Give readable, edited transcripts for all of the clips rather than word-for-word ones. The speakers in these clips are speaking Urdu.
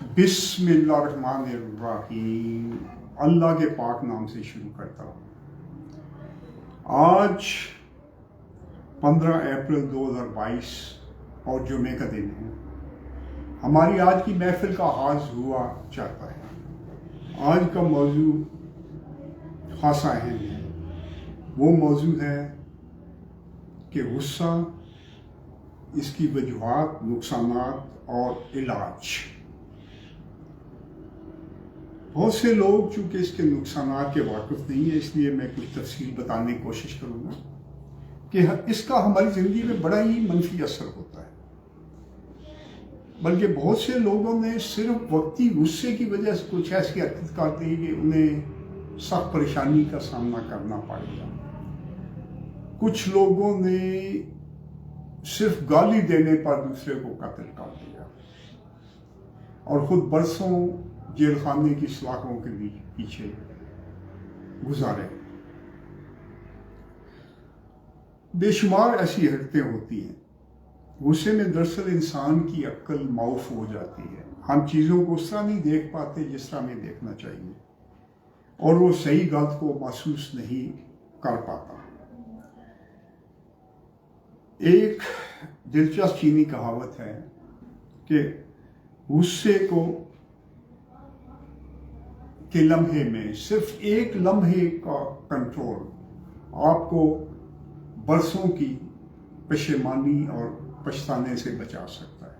بسم اللہ الرحمن الرحیم، اللہ کے پاک نام سے شروع کرتا ہوں۔ آج 15 اپریل 2022 اور جمعے کا دن ہے۔ ہماری آج کی محفل کا آغاز ہوا چاہتا ہے۔ آج کا موضوع خاصا اہم ہے۔ وہ موضوع ہے کہ غصہ، اس کی وجوہات، نقصانات اور علاج۔ بہت سے لوگ چونکہ اس کے نقصانات کے واقف نہیں ہیں، اس لیے میں کچھ تفصیل بتانے کی کوشش کروں گا کہ اس کا ہماری زندگی میں بڑا ہی منفی اثر ہوتا ہے، بلکہ بہت سے لوگوں نے صرف وقتی غصے کی وجہ سے کچھ ایسی حرکت کر دی کہ انہیں سخت پریشانی کا سامنا کرنا پڑے گا۔ کچھ لوگوں نے صرف گالی دینے پر دوسرے کو قتل کر دیا اور خود برسوں جیل خانے کی سلاخوں کے پیچھے گزارے۔ بے شمار ایسی حرکتیں ہوتی ہیں۔ غصے میں دراصل انسان کی عقل معاف ہو جاتی ہے۔ ہم چیزوں کو اس طرح نہیں دیکھ پاتے جس طرح ہمیں دیکھنا چاہیے، اور وہ صحیح غلط کو محسوس نہیں کر پاتا۔ ایک دلچسپ چینی کہاوت ہے کہ غصے کے لمحے میں صرف ایک لمحے کا کنٹرول آپ کو برسوں کی پشیمانی اور پچھتانے سے بچا سکتا ہے۔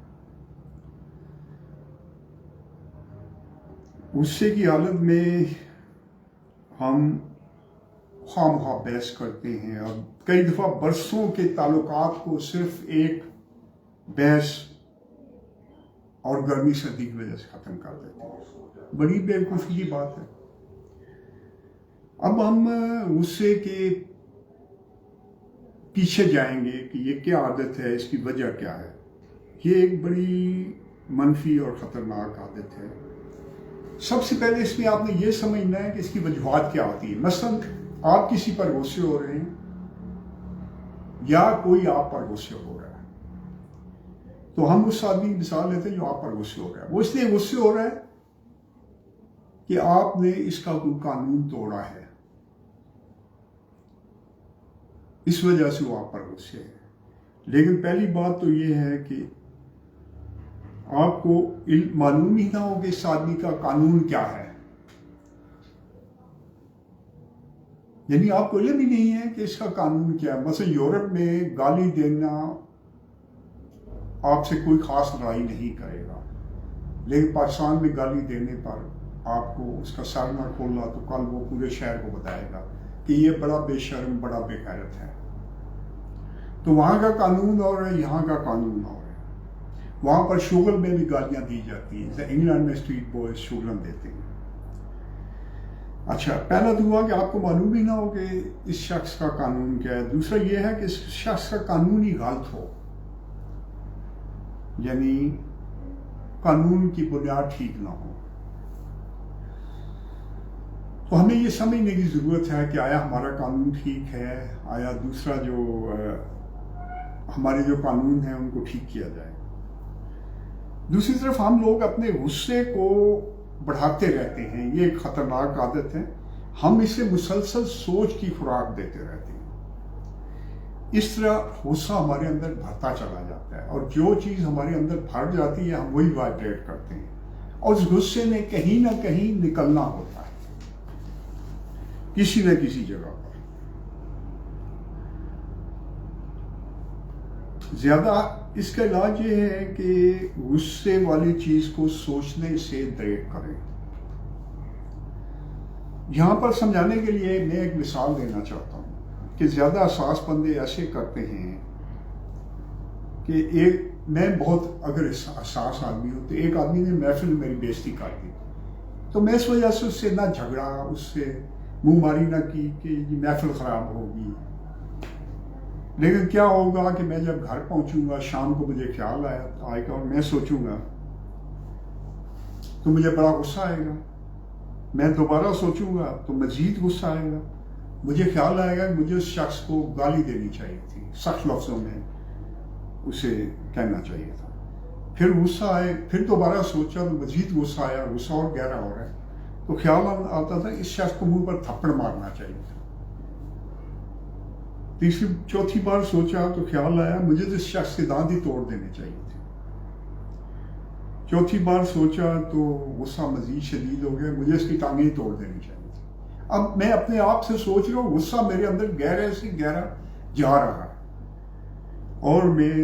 غصے کی حالت میں ہم خواہ بحث کرتے ہیں اور کئی دفعہ برسوں کے تعلقات کو صرف ایک بحث اور گرمی سردی کی وجہ سے ختم کر دیتے ہیں۔ بڑی بیوقوفی کی بات ہے۔ اب ہم غصے کے پیچھے جائیں گے کہ یہ کیا عادت ہے، اس کی وجہ کیا ہے۔ یہ ایک بڑی منفی اور خطرناک عادت ہے۔ سب سے پہلے اس میں آپ نے یہ سمجھنا ہے کہ اس کی وجوہات کیا ہوتی ہیں۔ مثلاً آپ کسی پر غصے ہو رہے ہیں یا کوئی آپ پر غصے ہو رہا ہے، تو ہم اس آدمی کی مثال لیتے ہیں جو آپ پر غصے ہو رہا ہے۔ وہ اس لیے غصے ہو رہا ہے کہ آپ نے اس کا کوئی قانون توڑا ہے، اس وجہ سے وہ آپ پر غصے ہے۔ لیکن پہلی بات تو یہ ہے کہ آپ کو معلوم ہی نہ ہو کہ اس آدمی کا قانون کیا ہے، یعنی آپ کو علم ہی نہیں ہے کہ اس کا قانون کیا ہے۔ مثلا یورپ میں گالی دینا آپ سے کوئی خاص لڑائی نہیں کرے گا، لیکن پاکستان میں گالی دینے پر آپ کو اس کا سر نہ کھولا تو کل وہ پورے شہر کو بتائے گا کہ یہ بڑا بے شرم، بڑا بے غیرت ہے۔ تو وہاں کا قانون اور ہے، یہاں کا قانون اور ہے۔ وہاں پر شغل میں بھی گالیاں دی جاتی ہیں، جیسے انگلینڈ میں اسٹریٹ بوائز شغلن دیتے ہیں۔ اچھا، پہلا تو ہوا کہ آپ کو معلوم ہی نہ ہو کہ اس شخص کا قانون کیا ہے۔ دوسرا یہ ہے کہ اس شخص کا قانون ہی غلط ہو، یعنی قانون کی بنیاد ٹھیک نہ ہو۔ تو ہمیں یہ سمجھنے کی ضرورت ہے کہ آیا ہمارا قانون ٹھیک ہے، آیا دوسرا ہمارے جو قانون ہیں ان کو ٹھیک کیا جائے۔ دوسری طرف ہم لوگ اپنے غصے کو بڑھاتے رہتے ہیں۔ یہ ایک خطرناک عادت ہے۔ ہم اسے مسلسل سوچ کی خوراک دیتے رہتے ہیں۔ اس طرح غصہ ہمارے اندر بھرتا چلا جاتا ہے، اور جو چیز ہمارے اندر بھر جاتی ہے ہم وہی وائبریٹ کرتے ہیں، اور اس غصے نے کہیں نہ کہیں نکلنا ہوتا ہے، کسی نہ کسی جگہ پر۔ زیادہ اس کا علاج یہ ہے کہ غصے والی چیز کو سوچنے سے بریک کریں۔ یہاں پر سمجھانے کے لیے میں ایک مثال دینا چاہتا ہوں کہ زیادہ حساس بندے ایسے کرتے ہیں کہ میں بہت اگر حساس آدمی ہوں تو ایک آدمی نے محفل میں میری بےزتی کر دی، تو میں اس وجہ سے اس سے نہ جھگڑا، اس سے منہ ماری نہ کی کہ یہ محفل خراب ہوگی۔ لیکن کیا ہوگا کہ میں جب گھر پہنچوں گا، شام کو مجھے خیال آئے گا اور میں سوچوں گا تو مجھے بڑا غصہ آئے گا۔ میں دوبارہ سوچوں گا تو مزید غصہ آئے گا۔ مجھے خیال آئے گا کہ مجھے اس شخص کو گالی دینی چاہیے تھی، سخت لفظوں میں اسے کہنا چاہیے تھا۔ پھر غصہ آئے، پھر دوبارہ سوچا تو مزید غصہ آیا، غصہ اور گہرا ہو رہا ہے، تو خیال آتا تھا اس شخص کو منہ پر تھپڑ مارنا چاہیے تھا۔ تیسری چوتھی بار سوچا تو خیال آیا مجھے تو اس شخص کے دانت ہی توڑ دینے چاہیے تھے۔ چوتھی بار سوچا تو غصہ مزید شدید ہو گیا، مجھے اس کی ٹانگیں ہی توڑ دینی چاہیے تھی۔ اب میں اپنے آپ سے سوچ رہا ہوں، غصہ میرے اندر گہرے سے گہرا جا رہا ہے اور میں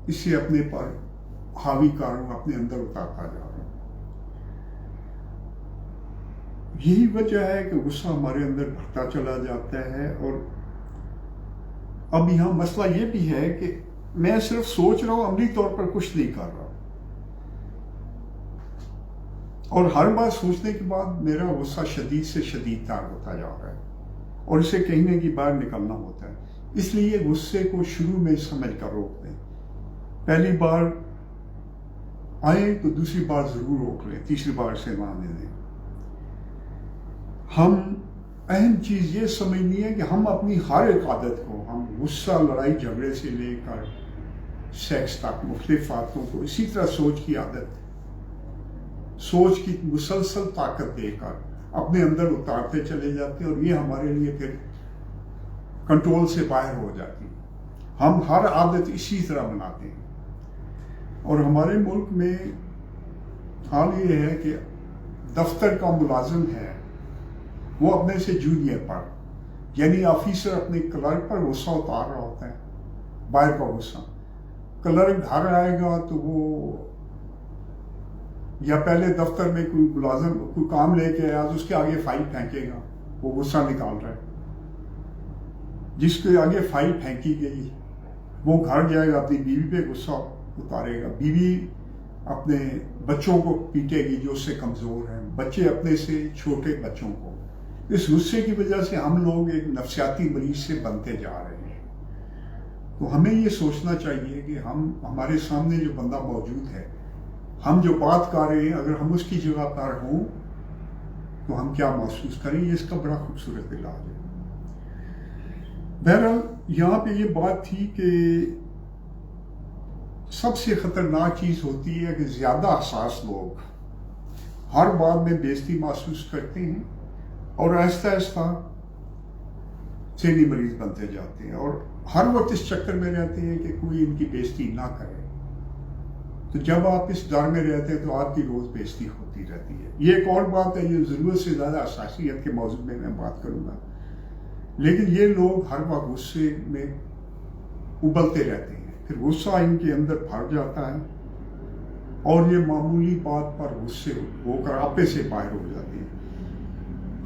اسے اپنے پر حاوی کر رہا ہوں، اپنے اندر اتارتا جا رہا ہوں۔ یہی وجہ ہے کہ غصہ ہمارے اندر بڑھتا چلا جاتا ہے۔ اور اب یہاں مسئلہ یہ بھی ہے کہ میں صرف سوچ رہا ہوں، عملی طور پر کچھ نہیں کر رہا، اور ہر بار سوچنے کے بعد میرا غصہ شدید سے شدید تر ہوتا جا رہا ہے اور اسے کہیں نہ کہیں باہر نکلنا ہوتا ہے۔ اس لیے غصے کو شروع میں سمجھ کر روک دیں۔ پہلی بار آئے تو دوسری بار ضرور روک لیں، تیسری بار سے مان دیں۔ ہم اہم چیز یہ سمجھنی ہے کہ ہم اپنی ہر ایک عادت کو، ہم غصہ، لڑائی جھگڑے سے لے کر سیکس تک مختلف باتوں کو اسی طرح سوچ کی عادت، سوچ کی مسلسل طاقت دے کر اپنے اندر اتارتے چلے جاتے ہیں، اور یہ ہمارے لیے پھر کنٹرول سے باہر ہو جاتی ہے۔ ہم ہر عادت اسی طرح بناتے ہیں۔ اور ہمارے ملک میں حال یہ ہے کہ دفتر کا ملازم ہے، وہ اپنے سے جونیئر پر، یعنی آفیسر اپنے کلرک پر غصہ اتار رہا ہوتا ہے، باہر کا غصہ۔ کلرک گھر آئے گا تو وہ یا پہلے دفتر میں کوئی ملازم کوئی کام لے کے آیا تو اس کے آگے فائل پھینکے گا، وہ غصہ نکال رہا ہے۔ جس کے آگے فائل پھینکی گئی وہ گھر جائے گا، اپنی بیوی پہ غصہ اتارے گا، بیوی اپنے بچوں کو پیٹے گی جو اس سے کمزور ہیں، بچے اپنے سے چھوٹے بچوں کو۔ اس غصے کی وجہ سے ہم لوگ ایک نفسیاتی مریض سے بنتے جا رہے ہیں۔ تو ہمیں یہ سوچنا چاہیے کہ ہمارے سامنے جو بندہ موجود ہے، ہم جو بات کر رہے ہیں، اگر ہم اس کی جگہ پر ہوں تو ہم کیا محسوس کریں، یہ اس کا بڑا خوبصورت علاج ہے۔ بہرحال یہاں پہ یہ بات تھی کہ سب سے خطرناک چیز ہوتی ہے کہ زیادہ حساس لوگ ہر بات میں بے عزتی محسوس کرتے ہیں اور آہستہ آہستہ ذہنی مریض بنتے جاتے ہیں، اور ہر وقت اس چکر میں رہتے ہیں کہ کوئی ان کی بے عزتی نہ کرے۔ تو جب آپ اس ڈر میں رہتے ہیں تو آپ کی روز بے عزتی ہوتی رہتی ہے۔ یہ ایک اور بات ہے، یہ ضرورت سے زیادہ حساسیت کے موضوع میں بات کروں گا، لیکن یہ لوگ ہر وقت غصے میں ابلتے رہتے ہیں، پھر غصہ ان کے اندر بھر جاتا ہے اور یہ معمولی بات پر غصے ہو کر آپے سے باہر ہو جاتے ہیں۔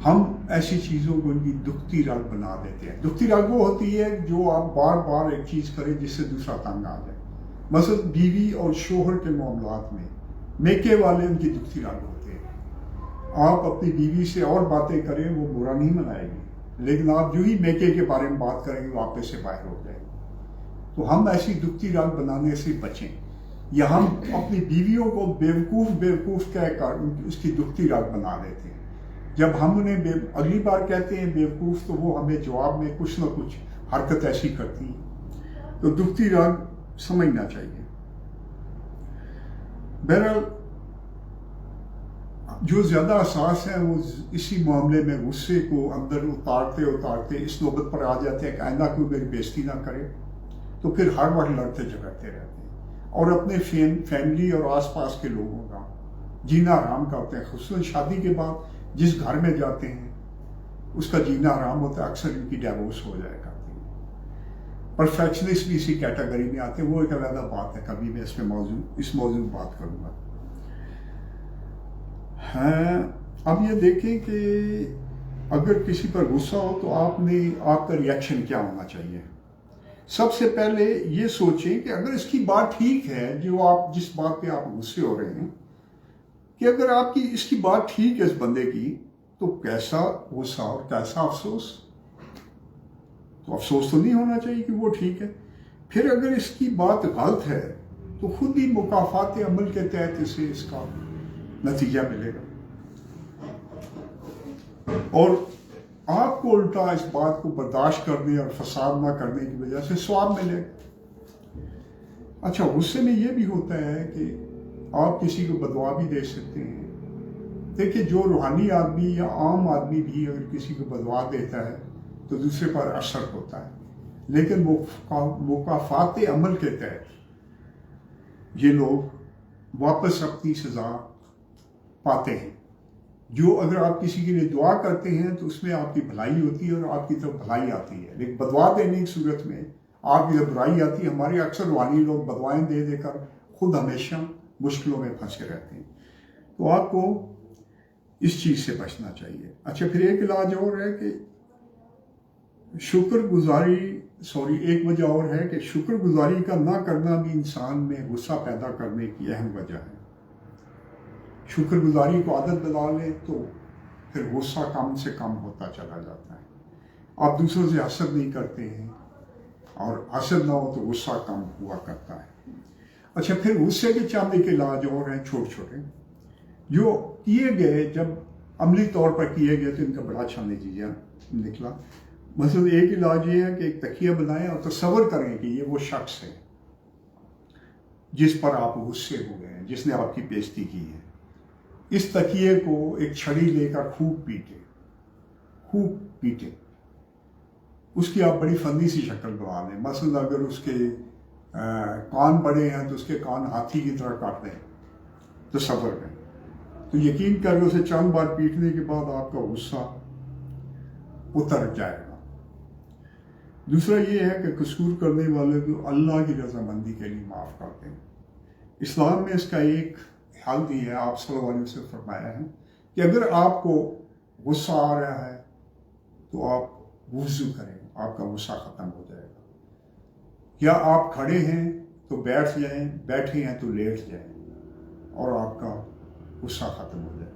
ہم ایسی چیزوں کو ان کی دکھتی رگ بنا دیتے ہیں۔ دکھتی رگ وہ ہوتی ہے جو آپ بار بار ایک چیز کریں جس سے دوسرا تنگ آ جائے۔ مثلا بیوی اور شوہر کے معاملات میں میکے والے ان کی دکھتی رگ ہوتے ہیں۔ آپ اپنی بیوی سے اور باتیں کریں وہ برا نہیں منائے گی، لیکن آپ جو ہی میکے کے بارے میں بات کریں گے وہ آپے سے باہر ہو جائے گی۔ تو ہم ایسی دکھتی رگ بنانے سے بچیں، یا ہم اپنی بیویوں کو بیوقوف کہہ کر اس کی دکھتی رگ بنا دیتے ہیں۔ جب ہم انہیں اگلی بار کہتے ہیں بیوقوف تو وہ ہمیں جواب میں کچھ نہ کچھ حرکت ایسی کرتی ہیں۔ تو دکھتی رگ سمجھنا چاہیے۔ بہرحال جو زیادہ حساس ہیں وہ اسی معاملے میں غصے کو اندر اتارتے اتارتے اس نوبت پر آ جاتے ہیں کہ آئندہ کوئی میری بے عزتی نہ کرے، تو پھر ہر وقت لڑتے جھگڑتے رہتے ہیں اور اپنے فیملی اور آس پاس کے لوگوں کا جینا حرام کرتے ہیں۔ خصوصاً شادی کے بعد جس گھر میں جاتے ہیں اس کا جینا حرام ہوتا ہے، اکثر ان کی ڈیورس ہو جائے کرتی ہے۔ پرفیکشنسٹ بھی اسی کیٹیگری میں آتے ہیں، وہ ایک علیحدہ بات ہے، کبھی میں اس موضوع میں بات کروں گا۔ اب یہ دیکھیں کہ اگر کسی پر غصہ ہو تو آپ کا ریئیکشن کیا ہونا چاہیے۔ سب سے پہلے یہ سوچیں کہ اگر اس کی بات ٹھیک ہے، جس بات پہ آپ غصے ہو رہے ہیں، کہ اگر اس کی بات ٹھیک ہے اس بندے کی، تو کیسا غصہ اور کیسا افسوس؟ تو افسوس تو نہیں ہونا چاہیے کہ وہ ٹھیک ہے۔ پھر اگر اس کی بات غلط ہے تو خود ہی مکافات عمل کے تحت اسے اس کا نتیجہ ملے گا، اور آپ کو الٹا اس بات کو برداشت کرنے اور فساد نہ کرنے کی وجہ سے ثواب ملے گا۔ اچھا، غصے میں یہ بھی ہوتا ہے کہ آپ کسی کو بددعا بھی دے سکتے ہیں. دیکھیں، جو روحانی آدمی یا عام آدمی بھی اگر کسی کو بددعا دیتا ہے تو دوسرے پر اثر ہوتا ہے، لیکن مکافات عمل کے تحت یہ لوگ واپس اپنی سزا پاتے ہیں. جو اگر آپ کسی کے لیے دعا کرتے ہیں تو اس میں آپ کی بھلائی ہوتی ہے اور آپ کی طرف بھلائی آتی ہے، لیکن بددعا دینے کی صورت میں آپ کی طرف برائی آتی ہے. ہمارے اکثر روحانی لوگ بددعائیں دے دے کر خود ہمیشہ مشکلوں میں پھنسے رہتے ہیں. تو آپ کو اس چیز سے بچنا چاہیے. اچھا، پھر ایک علاج اور ہے کہ ایک وجہ اور ہے کہ شکر گزاری کا نہ کرنا بھی انسان میں غصہ پیدا کرنے کی اہم وجہ ہے. شکر گزاری کو عادت بنا لیں تو پھر غصہ کم سے کم ہوتا چلا جاتا ہے. آپ دوسروں سے حسد نہیں کرتے ہیں، اور حسد نہ ہو تو غصہ کم ہوا کرتا ہے. اچھا، پھر غصے کے چند ایک علاج اور ہیں چھوٹے چھوٹے جو کیے گئے، جب عملی طور پر کیے گئے تو ان کا بڑا اچھا نتیجہ نکلا. مثلا ایک علاج یہ ہے کہ ایک تکیہ بنائیں اور تصور کریں کہ یہ وہ شخص ہے جس پر آپ غصے ہو گئے ہیں، جس نے آپ کی بےزتی کی ہے. اس تکیے کو ایک چھڑی لے کر خوب پیٹے. اس کی آپ بڑی فنی سی شکل بنا لیں. مثلا اگر اس کے کان بڑے ہیں تو اس کے کان ہاتھی کی طرح کاٹ دیں، تصور میں. تو یقین کر اسے چند بار پیٹنے کے بعد آپ کا غصہ اتر جائے گا. دوسرا یہ ہے کہ قصور کرنے والے کو اللہ کی رضامندی کے لیے معاف کر دیں. اسلام میں اس کا ایک حل بھی ہے. آپ صلی اللہ علیہ وسلم سے فرمایا ہے کہ اگر آپ کو غصہ آ رہا ہے تو آپ وضو کریں، آپ کا غصہ ختم ہو جائے گا. یا آپ کھڑے ہیں تو بیٹھ جائیں، بیٹھے ہیں تو لیٹ جائیں اور آپ کا غصہ ختم ہو جائے.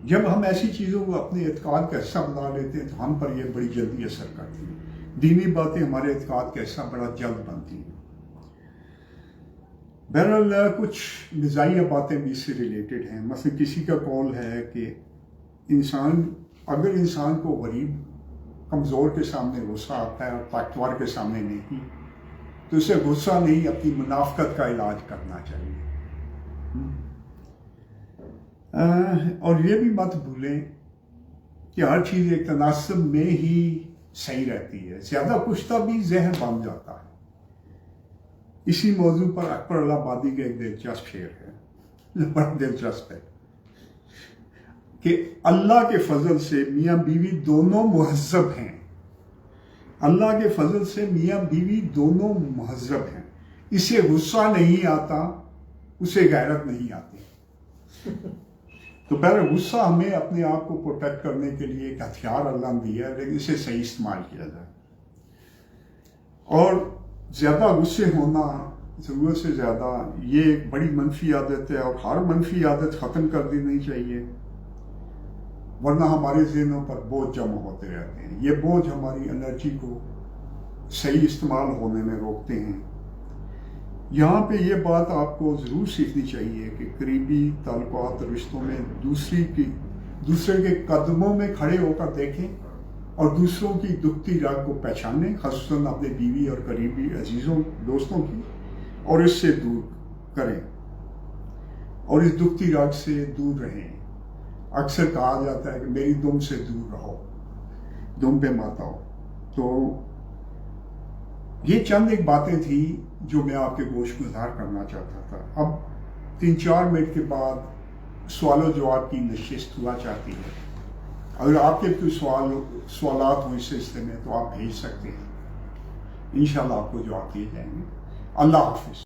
جب ہم ایسی چیزوں کو اپنے اعتقاد کا حصہ بنا لیتے ہیں تو ہم پر یہ بڑی جلدی اثر کرتی ہیں. دینی باتیں ہمارے اعتقاد کا حصہ بڑا جلد بنتی ہیں. بہرحال کچھ مزاحیہ باتیں بھی اس سے ریلیٹڈ ہیں. مثلا کسی کا قول ہے کہ اگر انسان کو غریب کمزور کے سامنے غصہ آتا ہے اور طاقتور کے سامنے نہیں، تو اسے غصہ نہیں، اپنی منافقت کا علاج کرنا چاہیے. اور یہ بھی مت بھولیں کہ ہر چیز ایک تناسب میں ہی صحیح رہتی ہے. زیادہ کشتہ بھی زہر بن جاتا ہے. اسی موضوع پر اکبر اللہ آبادی کا ایک دلچسپ شعر ہے، بڑا دلچسپ ہے کہ اللہ کے فضل سے میاں بیوی دونوں مہذب ہیں. اللہ کے فضل سے میاں بیوی دونوں مہذب ہیں. اسے غصہ نہیں آتا، اسے غیرت نہیں آتی. تو پہلے غصہ ہمیں اپنے آپ کو پروٹیکٹ کرنے کے لیے ایک ہتھیار اللہ نے دیا ہے، لیکن اسے صحیح استعمال کیا جائے. اور زیادہ غصے ہونا ضرورت سے زیادہ یہ ایک بڑی منفی عادت ہے، اور ہر منفی عادت ختم کر دینی چاہیے، ورنہ ہمارے ذہنوں پر بوجھ جمع ہوتے رہتے ہیں. یہ بوجھ ہماری انرجی کو صحیح استعمال ہونے میں روکتے ہیں. یہاں پہ یہ بات آپ کو ضرور سیکھنی چاہیے کہ قریبی تعلقات رشتوں میں دوسرے کے قدموں میں کھڑے ہو کر دیکھیں اور دوسروں کی دکھتی راہ کو پہچانیں، خصوصاً اپنے بیوی اور قریبی عزیزوں دوستوں کی، اور اس سے دور کریں اور اس دکھتی راہ سے دور رہیں. اکثر کہا جاتا ہے کہ میری دم سے دور رہو، دم پہ مت آؤ. تو یہ چند ایک باتیں تھیں جو میں آپ کے گوش گزار کرنا چاہتا تھا. اب 3-4 منٹ کے بعد سوال و جواب کی نشست ہوا چاہتی ہے. اگر آپ کے کوئی سوالات ہوں اس سلسلے میں تو آپ بھیج سکتے ہیں، انشاءاللہ آپ کو جواب دیے جائیں گے. اللہ حافظ.